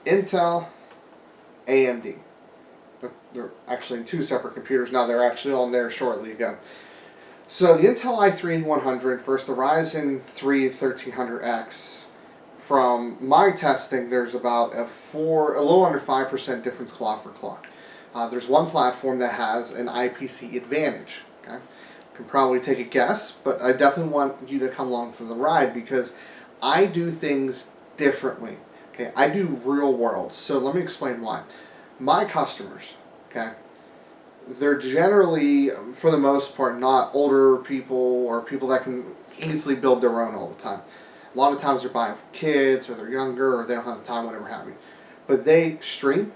Intel, AMD. But they're actually in two separate computers now. They're actually on there shortly ago. So the Intel i3-8100 versus the Ryzen 3 1300X. From my testing, there's about a little under 5% difference clock for clock. There's one platform that has an IPC advantage. Okay, you can probably take a guess, but I definitely want you to come along for the ride because I do things differently. Okay, I do real world. So let me explain why. My customers, okay, they're generally, for the most part, not older people or people that can easily build their own all the time. A lot of times they're buying for kids, or they're younger, or they don't have the time, whatever have you. But they stream,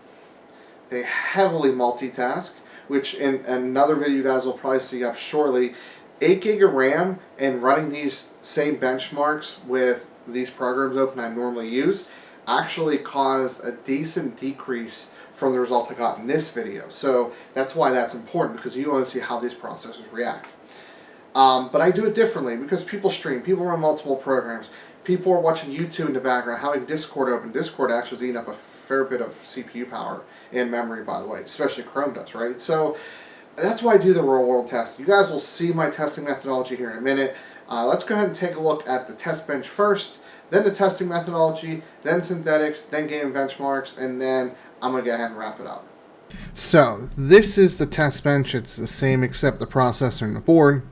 they heavily multitask, which in another video you guys will probably see up shortly, 8 gig of RAM and running these same benchmarks with these programs open I normally use actually caused a decent decrease from the results I got in this video. So that's why that's important, because you want to see how these processors react. But I do it differently because people stream, people run multiple programs, people are watching YouTube in the background, having Discord open. Discord actually is eating up a fair bit of CPU power and memory, by the way, especially Chrome does, right? So that's why I do the real world test. You guys will see my testing methodology here in a minute. Let's go ahead and take a look at the test bench first, then the testing methodology, then synthetics, then gaming benchmarks, and then I'm going to go ahead and wrap it up. So this is the test bench. It's the same except the processor and the board.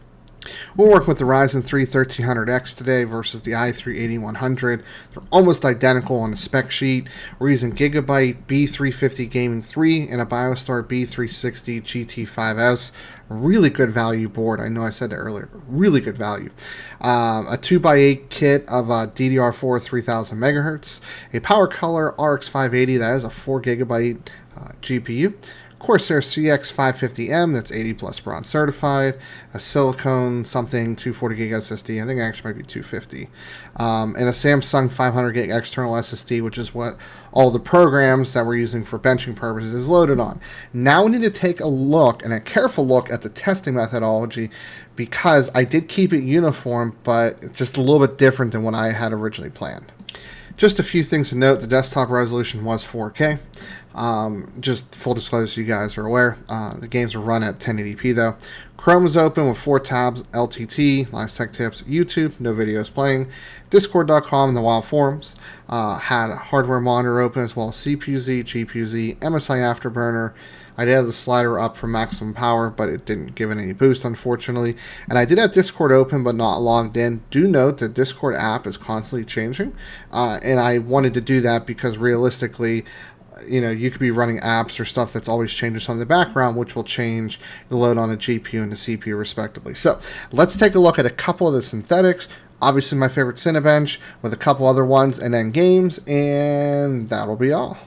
We'll work with the Ryzen 3 1300X today versus the i3-8100. They're almost identical on the spec sheet. We're using Gigabyte B350 Gaming 3 and a BioStar B360 GT5S. Really good value board. I know I said that earlier, but really good value. A 2x8 kit of DDR4 3000 megahertz. A Power Color RX 580 that is a 4 gigabyte GPU. Corsair CX550M, that's 80 plus bronze certified, a silicone something 240 gig SSD, I think it actually might be 250, and a Samsung 500 gig external SSD, which is what all the programs that we're using for benching purposes is loaded on. Now we need to take a look, and a careful look, at the testing methodology, because I did keep it uniform, but it's just a little bit different than what I had originally planned. Just a few things to note. The desktop resolution was 4K. Just full disclosure so you guys are aware. The games are run at 1080p though. Chrome is open with 4 tabs, LTT, Last Tech Tips, YouTube, no videos playing, Discord.com, and the Wild Forums. Had a hardware monitor open as well as CPU-Z, GPU-Z, MSI Afterburner. I did have the slider up for maximum power, but it didn't give it any boost, unfortunately. And I did have Discord open, but not logged in. Do note that Discord app is constantly changing, and I wanted to do that because realistically, you know, you could be running apps or stuff that's always changing something in the background, which will change the load on the GPU and the CPU respectively. So let's take a look at a couple of the synthetics. Obviously my favorite Cinebench with a couple other ones, and then games, and that'll be all.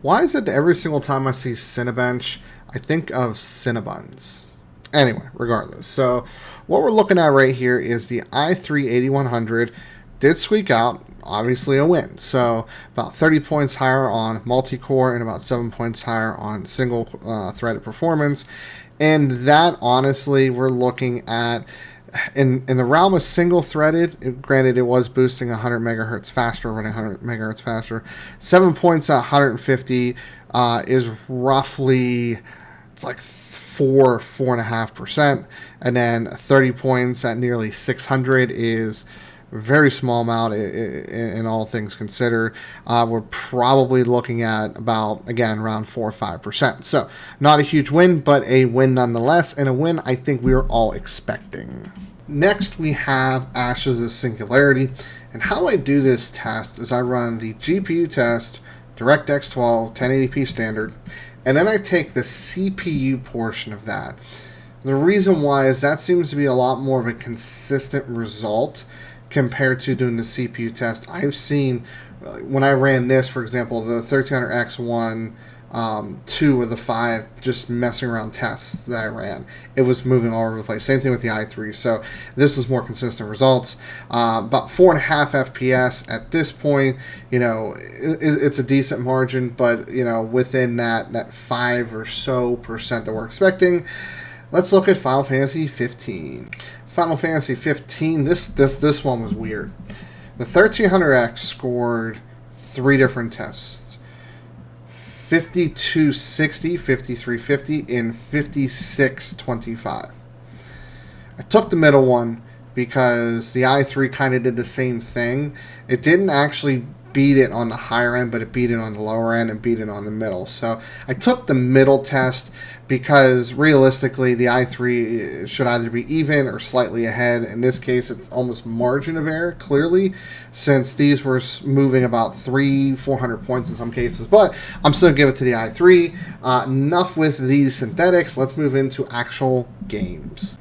Why is it that every single time I see Cinebench, I think of Cinebuns? Anyway, regardless. So what we're looking at right here is the i3-8100 did squeak out. Obviously a win. So about 30 points higher on multi-core and about 7 points higher on single threaded performance. And that, honestly, we're looking at in the realm of single threaded. Granted, it was boosting 100 megahertz faster, running 100 megahertz faster. 7 points at 150 is roughly, it's like 4.5%, and then 30 points at nearly 600 is very small amount in all things considered. We're probably looking at about, again, around 4 or 5%. So not a huge win, but a win nonetheless, and a win I think we were all expecting. Next, we have Ashes' Singularity, and how I do this test is I run the GPU test, DirectX 12, 1080p standard, and then I take the CPU portion of that. The reason why is that seems to be a lot more of a consistent result compared to doing the CPU test. I've seen, when I ran this, for example, the 1300X1, 2 of the 5 just messing around tests that I ran, it was moving all over the place. Same thing with the i3. So this is more consistent results. About 4.5 FPS at this point. You know, it's a decent margin, but you know, within that 5 or so percent that we're expecting. Let's look at Final Fantasy 15. Final Fantasy 15, this one was weird. The 1300X scored 3 different tests. 5260, 5350, and 5625. I took the middle one because the i3 kind of did the same thing. It didn't actually beat it on the higher end, but it beat it on the lower end and beat it on the middle. So I took the middle test because realistically the i3 should either be even or slightly ahead. In this case, it's almost margin of error, clearly, since these were moving about 300-400 points in some cases. But I'm still going to give it to the i3. Enough with these synthetics. Let's move into actual games.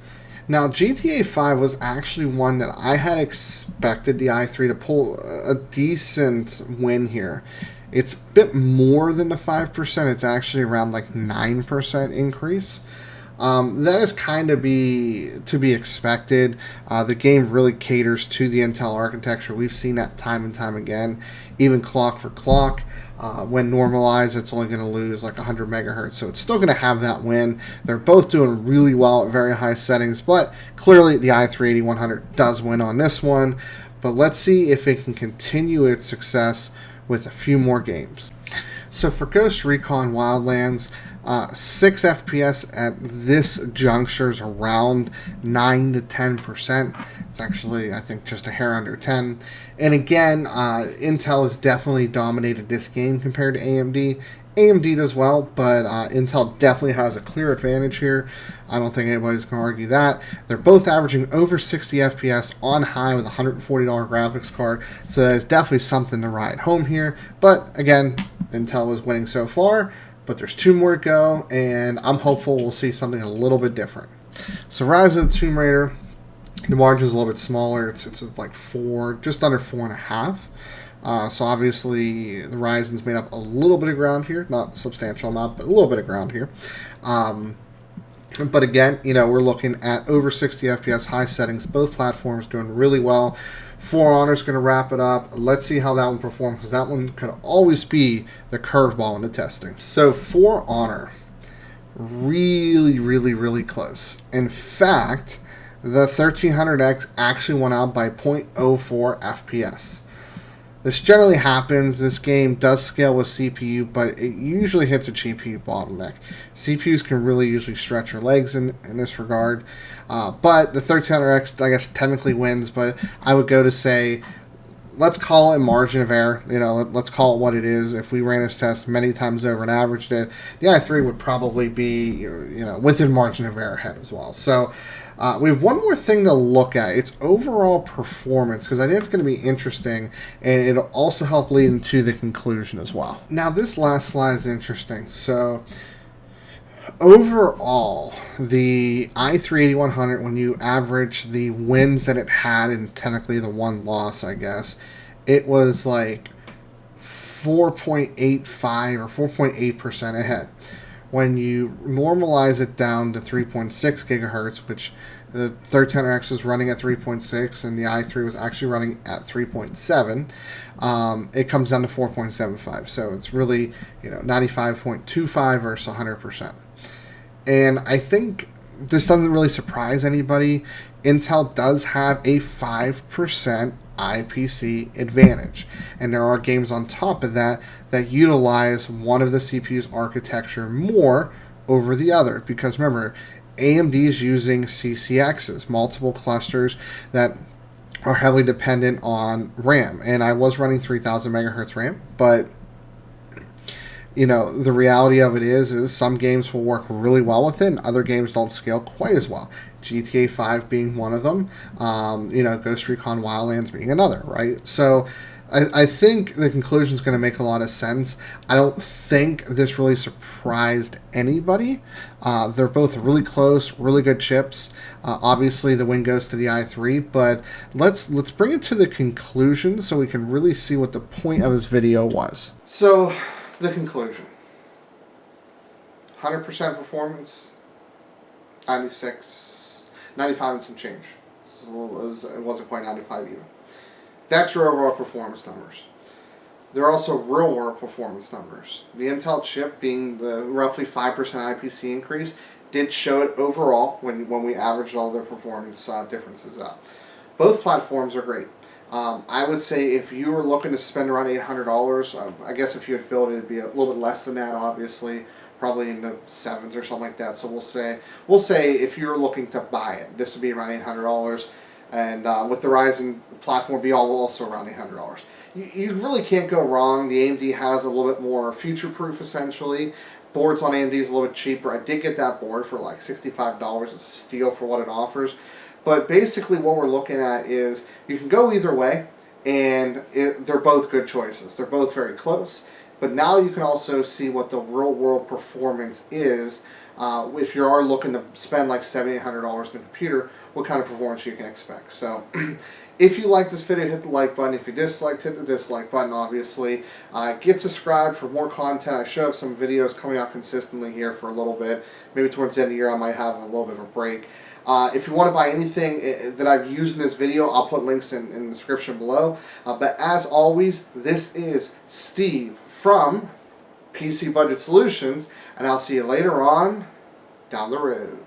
Now, GTA 5 was actually one that I had expected the i3 to pull a decent win here. It's a bit more than the 5%. It's actually around like 9% increase. That is kind of to be expected. The game really caters to the Intel architecture. We've seen that time and time again, even clock for clock. When normalized, it's only going to lose like 100 megahertz, so it's still going to have that win. They're both doing really well at very high settings, but clearly the i3-8100 does win on this one. But let's see if it can continue its success with a few more games. So for Ghost Recon Wildlands, 6 FPS at this juncture is around 9 to 10%. It's actually, I think, just a hair under 10. And again, Intel has definitely dominated this game compared to AMD. AMD does well, but Intel definitely has a clear advantage here. I don't think anybody's going to argue that. They're both averaging over 60 FPS on high with a $140 graphics card, so that is definitely something to ride home here. But again, Intel is winning so far, but there's 2 more to go, and I'm hopeful we'll see something a little bit different. So Rise of the Tomb Raider, the margin is a little bit smaller. It's like 4, just under 4.5. So obviously the Ryzen's made up a little bit of ground here, not a substantial amount, but a little bit of ground here. But again, we're looking at over 60 FPS, high settings, both platforms doing really well. For Honor's going to wrap it up. Let's see how that one performs, because that one could always be the curveball in the testing. So For Honor, really, really, really close. In fact, the 1300X actually went out by 0.04 FPS. This generally happens. This game does scale with CPU, but it usually hits a GPU bottleneck. CPUs can really usually stretch your legs in this regard. But the 1300X, I guess, technically wins, but I would go to say, let's call it margin of error. Let's call it what it is. If we ran this test many times over and averaged it, the i3 would probably be, within margin of error ahead as well. So we have one more thing to look at. It's overall performance, because I think it's going to be interesting, and it'll also help lead into the conclusion as well. Now, this last slide is interesting. So overall, the i3-8100, when you average the wins that it had and technically the one loss, I guess, it was like 4.85 or 4.8% ahead. When you normalize it down to 3.6 gigahertz, which the 1300X was running at 3.6 and the i3 was actually running at 3.7, it comes down to 4.75. So it's really 95.25 versus 100%. And I think this doesn't really surprise anybody. Intel does have a 5% IPC advantage. And there are games on top of that that utilize one of the CPU's architecture more over the other. Because remember, AMD is using CCXs, multiple clusters that are heavily dependent on RAM. And I was running 3000 megahertz RAM, but the reality of it is some games will work really well with it, and other games don't scale quite as well. GTA 5 being one of them, Ghost Recon Wildlands being another, right? So I think the conclusion is going to make a lot of sense. I don't think this really surprised anybody. They're both really close, really good chips. Obviously, the win goes to the i3, but let's bring it to the conclusion so we can really see what the point of this video was. So the conclusion: 100% performance, 96, 95 and some change. It wasn't quite 95 even. That's your overall performance numbers. There are also real-world performance numbers. The Intel chip, being the roughly 5% IPC increase, did show it overall when we averaged all their performance differences out. Both platforms are great. I would say if you were looking to spend around $800, I guess if you had built it, it'd be a little bit less than that, obviously, probably in the sevens or something like that. So we'll say if you're looking to buy it, this would be around $800, and with the Ryzen platform, be also around $800. You really can't go wrong. The AMD has a little bit more future-proof, essentially. Boards on AMD is a little bit cheaper. I did get that board for like $65. It's a steal for what it offers. But basically what we're looking at is you can go either way, and they're both good choices. They're both very close. But now you can also see what the real-world performance is. If you are looking to spend like $700, $800 in a computer, what kind of performance you can expect. So if you like this video, hit the like button. If you disliked, hit the dislike button, obviously. Get subscribed for more content. I should have some videos coming out consistently here for a little bit. Maybe towards the end of the year I might have a little bit of a break. If you want to buy anything that I've used in this video, I'll put links in the description below. But as always, this is Steve from PC Budget Solutions, and I'll see you later on down the road.